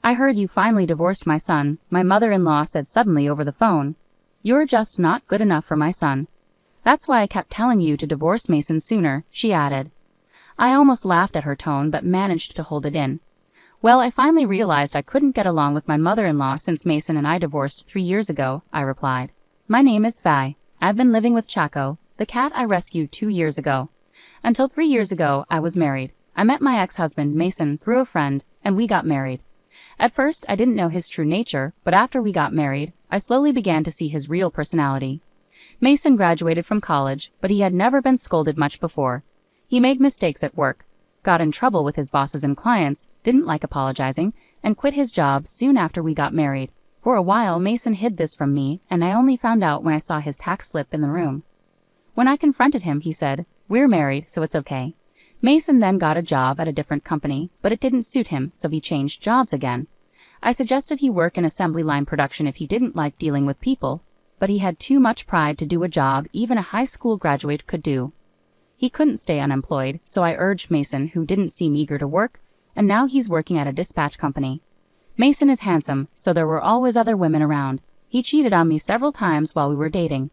"I heard you finally divorced my son," my mother-in-law said suddenly over the phone. "You're just not good enough for my son. That's why I kept telling you to divorce Mason sooner," she added. I almost laughed at her tone but managed to hold it in. "Well, I finally realized I couldn't get along with my mother-in-law since Mason and I divorced 3 years ago," I replied. "My name is Fai. I've been living with Chaco, the cat I rescued 2 years ago. Until 3 years ago, I was married. I met my ex-husband, Mason, through a friend, and we got married. At first, I didn't know his true nature, but after we got married, I slowly began to see his real personality. Mason graduated from college, but he had never been scolded much before. He made mistakes at work, got in trouble with his bosses and clients, didn't like apologizing, and quit his job soon after we got married. For a while, Mason hid this from me, and I only found out when I saw his tax slip in the room. When I confronted him, he said, 'We're married, so it's okay.' Mason then got a job at a different company, but it didn't suit him, so he changed jobs again. I suggested he work in assembly line production if he didn't like dealing with people, but he had too much pride to do a job even a high school graduate could do. He couldn't stay unemployed, so I urged Mason, who didn't seem eager to work, and now he's working at a dispatch company. Mason is handsome, so there were always other women around. He cheated on me several times while we were dating.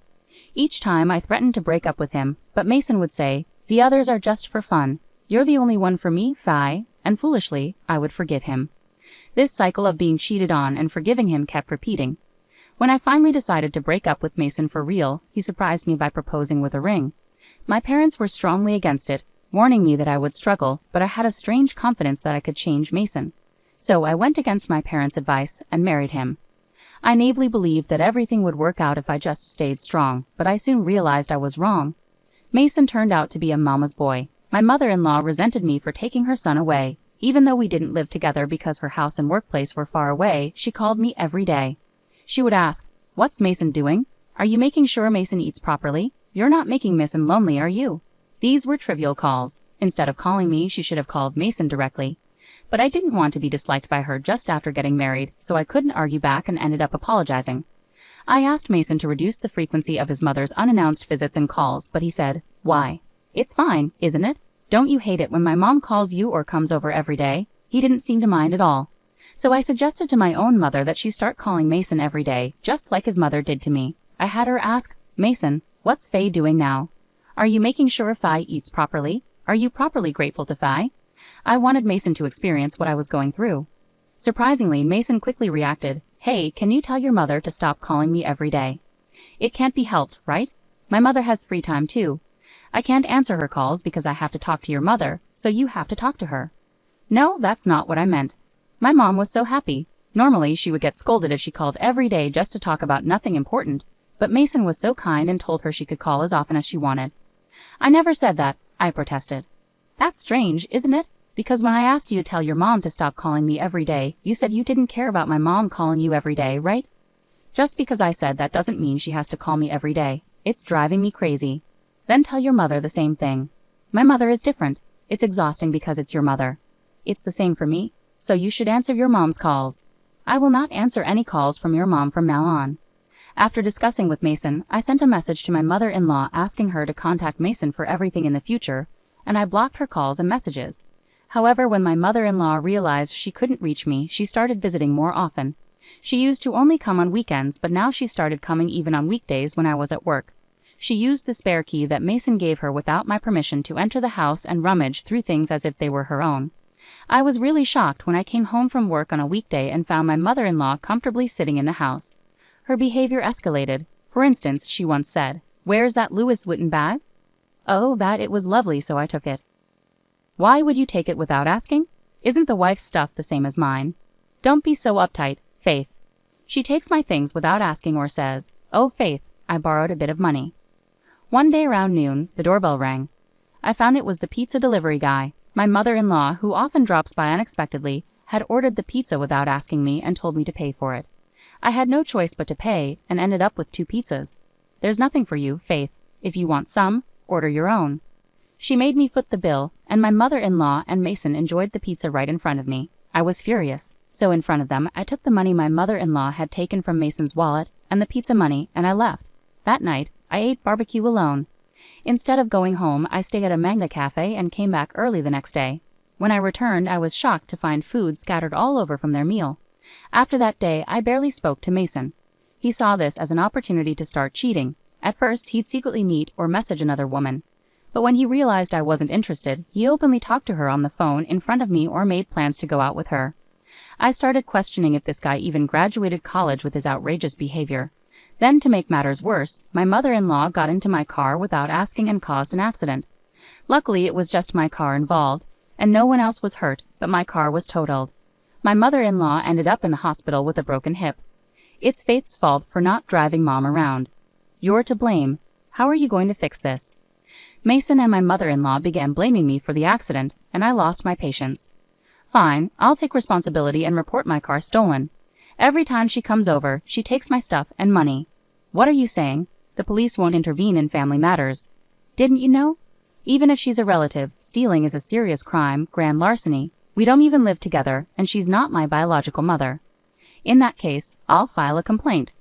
Each time I threatened to break up with him, but Mason would say, 'The others are just for fun. You're the only one for me, Fai,' and foolishly, I would forgive him. This cycle of being cheated on and forgiving him kept repeating. When I finally decided to break up with Mason for real, he surprised me by proposing with a ring. My parents were strongly against it, warning me that I would struggle, but I had a strange confidence that I could change Mason. So I went against my parents' advice and married him. I naively believed that everything would work out if I just stayed strong, but I soon realized I was wrong. Mason turned out to be a mama's boy. My mother-in-law resented me for taking her son away. Even though we didn't live together because her house and workplace were far away, she called me every day. She would ask, "What's Mason doing? Are you making sure Mason eats properly? You're not making Mason lonely, are you?" These were trivial calls. Instead of calling me, she should have called Mason directly. But I didn't want to be disliked by her just after getting married, so I couldn't argue back and ended up apologizing. I asked Mason to reduce the frequency of his mother's unannounced visits and calls, but he said, "Why? It's fine, isn't it? Don't you hate it when my mom calls you or comes over every day?" He didn't seem to mind at all. So I suggested to my own mother that she start calling Mason every day, just like his mother did to me. I had her ask, "Mason, what's Faye doing now? Are you making sure Faye eats properly? Are you properly grateful to Faye?" I wanted Mason to experience what I was going through. Surprisingly, Mason quickly reacted, "Hey, can you tell your mother to stop calling me every day? It can't be helped, right? My mother has free time too. I can't answer her calls because I have to talk to your mother, so you have to talk to her." No, that's not what I meant. My mom was so happy. Normally, she would get scolded if she called every day just to talk about nothing important, but Mason was so kind and told her she could call as often as she wanted. "I never said that," I protested. "That's strange, isn't it? Because when I asked you to tell your mom to stop calling me every day, you said you didn't care about my mom calling you every day, right?" "Just because I said that doesn't mean she has to call me every day. It's driving me crazy." "Then tell your mother the same thing." "My mother is different. It's exhausting because it's your mother." "It's the same for me, so you should answer your mom's calls." "I will not answer any calls from your mom from now on." After discussing with Mason, I sent a message to my mother-in-law asking her to contact Mason for everything in the future, and I blocked her calls and messages. However, when my mother-in-law realized she couldn't reach me, she started visiting more often. She used to only come on weekends, but now she started coming even on weekdays when I was at work. She used the spare key that Mason gave her without my permission to enter the house and rummage through things as if they were her own. I was really shocked when I came home from work on a weekday and found my mother-in-law comfortably sitting in the house. Her behavior escalated. For instance, she once said, "Where's that Louis Vuitton bag?" "Oh, that it was lovely, so I took it." "Why would you take it without asking? Isn't the wife's stuff the same as mine?" "Don't be so uptight, Faith." She takes my things without asking or says, "Oh, Faith, I borrowed a bit of money." One day around noon, the doorbell rang. I found it was the pizza delivery guy. My mother-in-law, who often drops by unexpectedly, had ordered the pizza without asking me and told me to pay for it. I had no choice but to pay and ended up with 2 pizzas. "There's nothing for you, Faith. If you want some, order your own." She made me foot the bill, and my mother-in-law and Mason enjoyed the pizza right in front of me. I was furious, so in front of them, I took the money my mother-in-law had taken from Mason's wallet and the pizza money, and I left. That night, I ate barbecue alone. Instead of going home, I stayed at a manga cafe and came back early the next day. When I returned, I was shocked to find food scattered all over from their meal. After that day, I barely spoke to Mason. He saw this as an opportunity to start cheating. At first, he'd secretly meet or message another woman. But when he realized I wasn't interested, he openly talked to her on the phone in front of me or made plans to go out with her. I started questioning if this guy even graduated college with his outrageous behavior. Then, to make matters worse, my mother-in-law got into my car without asking and caused an accident. Luckily, it was just my car involved, and no one else was hurt, but my car was totaled. My mother-in-law ended up in the hospital with a broken hip. It's Faith's fault for not driving Mom around. You're to blame. How are you going to fix this? Mason and my mother-in-law began blaming me for the accident, and I lost my patience. Fine, I'll take responsibility and report my car stolen. Every time she comes over, she takes my stuff and money. What are you saying? The police won't intervene in family matters. Didn't you know? Even if she's a relative, stealing is a serious crime, grand larceny. We don't even live together, and she's not my biological mother. In that case, I'll file a complaint.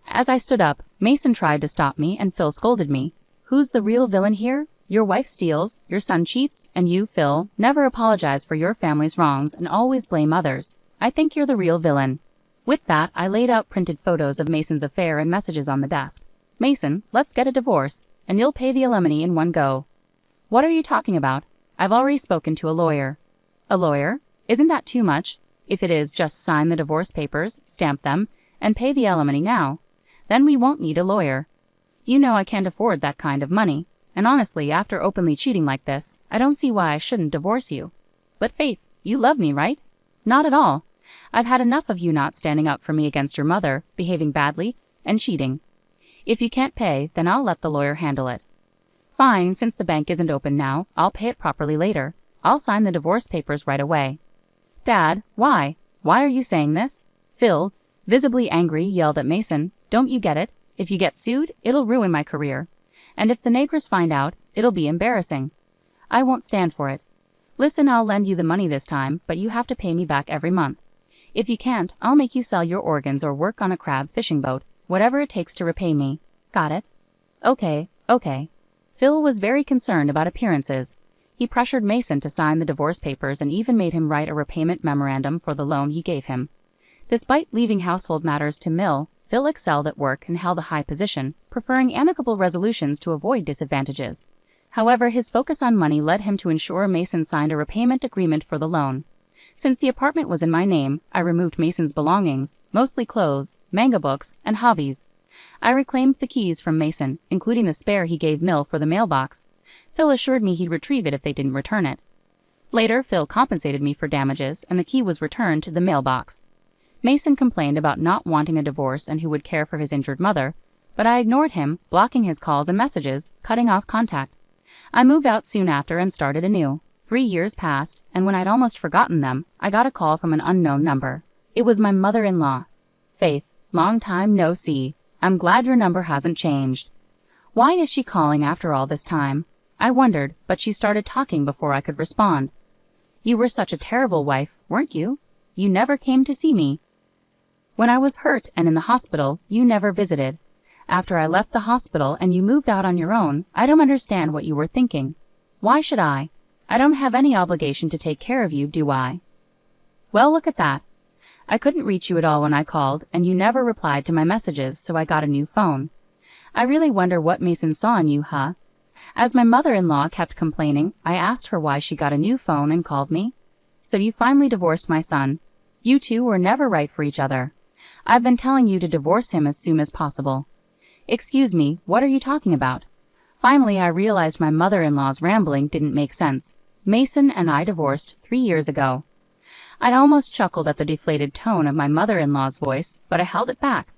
As I stood up, Mason tried to stop me and Phil scolded me. Who's the real villain here? Your wife steals, your son cheats, and you, Phil, never apologize for your family's wrongs and always blame others. I think you're the real villain. With that, I laid out printed photos of Mason's affair and messages on the desk. Mason, let's get a divorce, and you'll pay the alimony in one go. What are you talking about? I've already spoken to a lawyer. A lawyer? Isn't that too much? If it is, just sign the divorce papers, stamp them, and pay the alimony now. Then we won't need a lawyer. You know I can't afford that kind of money, and honestly, after openly cheating like this, I don't see why I shouldn't divorce you. But Faith, you love me, right? Not at all. I've had enough of you not standing up for me against your mother, behaving badly, and cheating. If you can't pay, then I'll let the lawyer handle it. Fine, since the bank isn't open now, I'll pay it properly later. I'll sign the divorce papers right away. Dad, why? Why are you saying this? Phil, visibly angry, yelled at Mason. Don't you get it? If you get sued, it'll ruin my career. And if the neighbors find out, it'll be embarrassing. I won't stand for it. Listen, I'll lend you the money this time, but you have to pay me back every month. If you can't, I'll make you sell your organs or work on a crab fishing boat, whatever it takes to repay me. Got it? Okay. Phil was very concerned about appearances. He pressured Mason to sign the divorce papers and even made him write a repayment memorandum for the loan he gave him. Despite leaving household matters to Mill, Phil excelled at work and held a high position, preferring amicable resolutions to avoid disadvantages. However, his focus on money led him to ensure Mason signed a repayment agreement for the loan. Since the apartment was in my name, I removed Mason's belongings, mostly clothes, manga books, and hobbies. I reclaimed the keys from Mason, including the spare he gave Mill for the mailbox. Phil assured me he'd retrieve it if they didn't return it. Later, Phil compensated me for damages, and the key was returned to the mailbox. Mason complained about not wanting a divorce and who would care for his injured mother, but I ignored him, blocking his calls and messages, cutting off contact. I moved out soon after and started anew. 3 years passed, and when I'd almost forgotten them, I got a call from an unknown number. It was my mother-in-law. Faith, long time no see. I'm glad your number hasn't changed. Why is she calling after all this time? I wondered, but she started talking before I could respond. You were such a terrible wife, weren't you? You never came to see me. When I was hurt and in the hospital, you never visited. After I left the hospital and you moved out on your own, I don't understand what you were thinking. Why should I? I don't have any obligation to take care of you, do I? Well, look at that. I couldn't reach you at all when I called, and you never replied to my messages, so I got a new phone. I really wonder what Mason saw in you, huh? As my mother-in-law kept complaining, I asked her why she got a new phone and called me. So you finally divorced my son. You two were never right for each other. I've been telling you to divorce him as soon as possible. Excuse me, what are you talking about? Finally, I realized my mother-in-law's rambling didn't make sense. Mason and I divorced 3 years ago. I'd almost chuckled at the deflated tone of my mother-in-law's voice, but I held it back.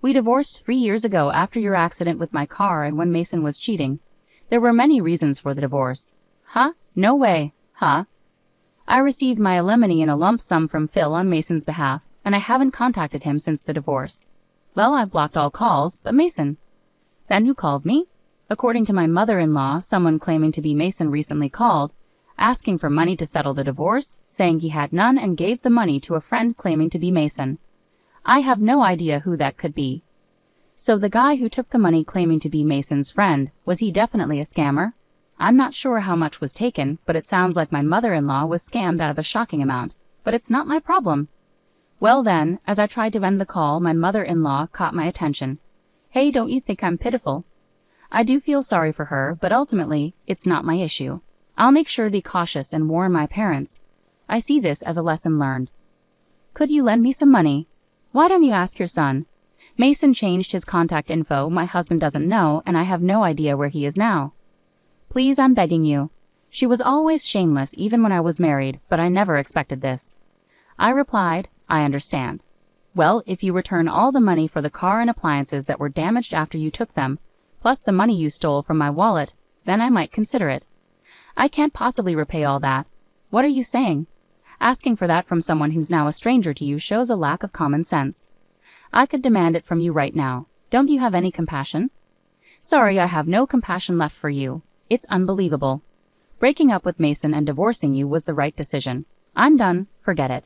We divorced 3 years ago after your accident with my car and when Mason was cheating. There were many reasons for the divorce. Huh? No way. Huh? I received my alimony in a lump sum from Phil on Mason's behalf, and I haven't contacted him since the divorce. Well, I've blocked all calls, but Mason. Then who called me? According to my mother-in-law, someone claiming to be Mason recently called, asking for money to settle the divorce, saying he had none and gave the money to a friend claiming to be Mason. I have no idea who that could be. So the guy who took the money claiming to be Mason's friend, was he definitely a scammer? I'm not sure how much was taken, but it sounds like my mother-in-law was scammed out of a shocking amount. But it's not my problem. Well then, as I tried to end the call, my mother-in-law caught my attention. Hey, don't you think I'm pitiful? I do feel sorry for her, but ultimately, it's not my issue. I'll make sure to be cautious and warn my parents. I see this as a lesson learned. Could you lend me some money? Why don't you ask your son? Mason changed his contact info. My husband doesn't know, and I have no idea where he is now. Please, I'm begging you. She was always shameless even when I was married, but I never expected this. I replied, I understand. Well, if you return all the money for the car and appliances that were damaged after you took them, plus the money you stole from my wallet, then I might consider it. I can't possibly repay all that. What are you saying? Asking for that from someone who's now a stranger to you shows a lack of common sense. I could demand it from you right now. Don't you have any compassion? Sorry, I have no compassion left for you. It's unbelievable. Breaking up with Mason and divorcing you was the right decision. I'm done, forget it.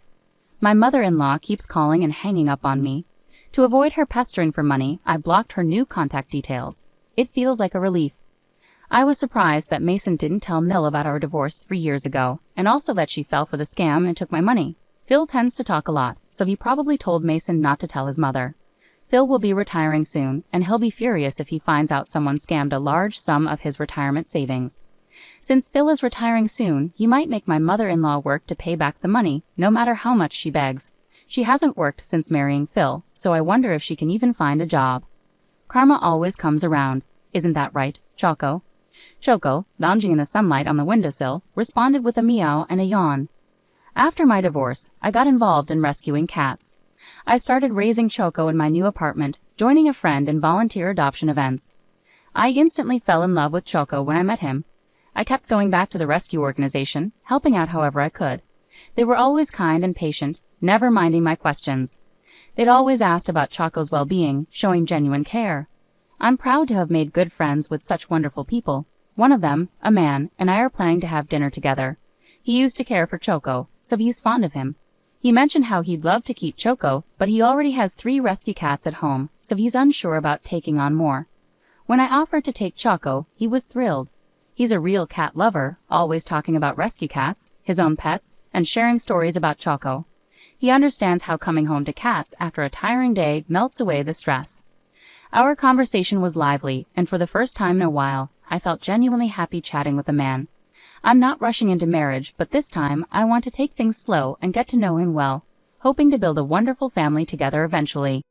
My mother-in-law keeps calling and hanging up on me. To avoid her pestering for money, I blocked her new contact details. It feels like a relief. I was surprised that Mason didn't tell Mill about our divorce 3 years ago, and also that she fell for the scam and took my money. Phil tends to talk a lot, so he probably told Mason not to tell his mother. Phil will be retiring soon, and he'll be furious if he finds out someone scammed a large sum of his retirement savings. Since Phil is retiring soon, he might make my mother-in-law work to pay back the money, no matter how much she begs. She hasn't worked since marrying Phil, so I wonder if she can even find a job. Karma always comes around. Isn't that right, Choco? Choco, lounging in the sunlight on the windowsill, responded with a meow and a yawn. After my divorce, I got involved in rescuing cats. I started raising Choco in my new apartment, joining a friend in volunteer adoption events. I instantly fell in love with Choco when I met him. I kept going back to the rescue organization, helping out however I could. They were always kind and patient, never minding my questions. They'd always asked about Choco's well-being, showing genuine care. I'm proud to have made good friends with such wonderful people. One of them, a man, and I are planning to have dinner together. He used to care for Choco, so he's fond of him. He mentioned how he'd love to keep Choco, but he already has 3 rescue cats at home, so he's unsure about taking on more. When I offered to take Choco, he was thrilled. He's a real cat lover, always talking about rescue cats, his own pets, and sharing stories about Choco. He understands how coming home to cats after a tiring day melts away the stress. Our conversation was lively, and for the first time in a while, I felt genuinely happy chatting with a man. I'm not rushing into marriage, but this time I want to take things slow and get to know him well, hoping to build a wonderful family together eventually.